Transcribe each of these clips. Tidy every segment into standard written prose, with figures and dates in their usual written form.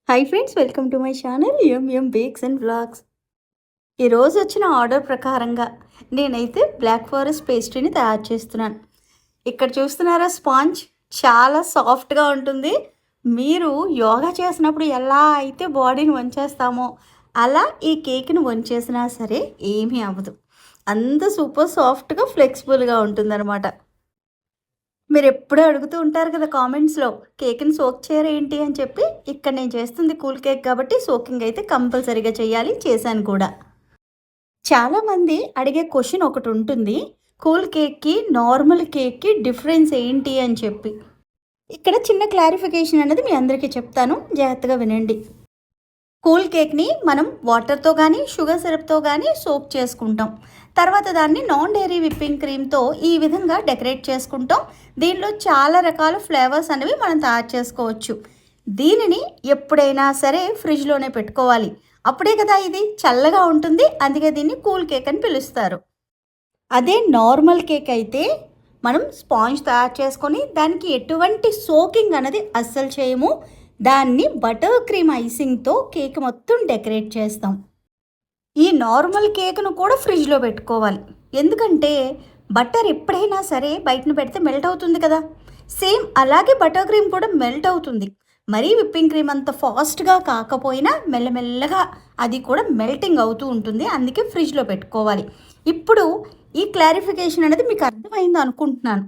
Hi friends, welcome to my channel M bakes and vlogs. ఈరోజు వచ్చిన order ప్రకారంగా నేనైతే బ్లాక్ ఫారెస్ట్ పేస్ట్రీని తయారు చేస్తున్నాను. ఇక్కడ చూస్తున్నారా, స్పాంజ్ చాలా సాఫ్ట్గా ఉంటుంది. మీరు యోగా చేసినప్పుడు ఎలా అయితే బాడీని వంచేస్తామో అలా ఈ కేక్ని వంచేసినా సరే ఏమీ అవ్వదు. అంత సూపర్ సాఫ్ట్గా ఫ్లెక్సిబుల్గా ఉంటుందన్నమాట. మీరు ఎప్పుడూ అడుగుతూ ఉంటారు కదా కామెంట్స్‌లో, కేక్‌ని సోక్ చేయరా ఏంటి అని చెప్పి. ఇక్కడ నేను చేస్తుంది కూల్ కేక్ కాబట్టి సోకింగ్ అయితే కంపల్సరీగా చేయాలి. చేశాను కూడా. చాలామంది అడిగే క్వెషన్ ఒకటి ఉంటుంది. కూల్ కేక్‌కి, నార్మల్ కేక్‌కి డిఫరెన్స్ ఏంటి అని చెప్పి. ఇక్కడ చిన్న క్లారిఫికేషన్ అనేది మీ అందరికీ చెప్తాను. జాగ్రత్తగా వినండి. కూల్ కేక్ని మనం వాటర్తో కానీ షుగర్ సిరప్తో కానీ సోక్ చేసుకుంటాం. తర్వాత దాన్ని నాన్ డైరీ విప్పింగ్ క్రీమ్తో ఈ విధంగా డెకరేట్ చేసుకుంటాం. దీనిలో చాలా రకాల ఫ్లేవర్స్ అనేవి మనం తయారు చేసుకోవచ్చు. దీనిని ఎప్పుడైనా సరే ఫ్రిడ్జ్లోనే పెట్టుకోవాలి. అప్పుడే కదా ఇది చల్లగా ఉంటుంది. అందుకే దీన్ని కూల్ కేక్ అని పిలుస్తారు. అదే నార్మల్ కేక్ అయితే మనం స్పాంజ్ తయారు చేసుకొని దానికి ఎటువంటి సోకింగ్ అనేది అస్సలు చేయము. దాన్ని బటర్ క్రీమ్ ఐసింగ్తో కేక్ మొత్తం డెకరేట్ చేస్తాం. ఈ నార్మల్ కేక్ను కూడా ఫ్రిడ్జ్లో పెట్టుకోవాలి. ఎందుకంటే బటర్ ఎప్పుడైనా సరే బయటను పెడితే మెల్ట్ అవుతుంది కదా. సేమ్ అలాగే బటర్ క్రీమ్ కూడా మెల్ట్ అవుతుంది. మరీ విప్పింగ్ క్రీమ్ అంత ఫాస్ట్గా కాకపోయినా మెల్లమెల్లగా అది కూడా మెల్టింగ్ అవుతూ ఉంటుంది. అందుకే ఫ్రిడ్జ్లో పెట్టుకోవాలి. ఇప్పుడు ఈ క్లారిఫికేషన్ అనేది మీకు అర్థమైంది అనుకుంటున్నాను.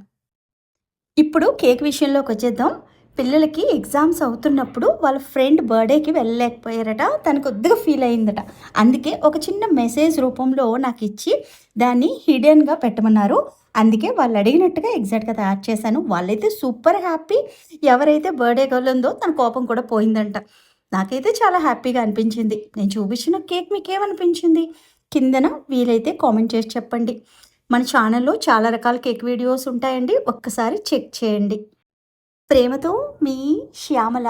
ఇప్పుడు కేక్ విషయంలోకి వచ్చేద్దాం. పిల్లలకి ఎగ్జామ్స్ అవుతున్నప్పుడు వాళ్ళ ఫ్రెండ్ బర్త్డేకి వెళ్ళలేకపోయారట. తను కొద్దిగా ఫీల్ అయిందట. అందుకే ఒక చిన్న మెసేజ్ రూపంలో నాకు ఇచ్చి దాన్ని హిడెన్గా పెట్టమన్నారు. అందుకే వాళ్ళు అడిగినట్టుగా ఎగ్జాక్ట్గా తయారు చేశాను. వాళ్ళైతే సూపర్ హ్యాపీ. ఎవరైతే బర్త్డే గర్ల్ ఉందో తన కోపం కూడా పోయిందంట. నాకైతే చాలా హ్యాపీగా అనిపించింది. నేను చూపించిన కేక్ మీకేమనిపించింది? కిందన వీలైతే కామెంట్ చేసి చెప్పండి. మన ఛానల్లో చాలా రకాల కేక్ వీడియోస్ ఉంటాయండి. ఒక్కసారి చెక్ చేయండి. ప్రేమతో మీ శ్యామల.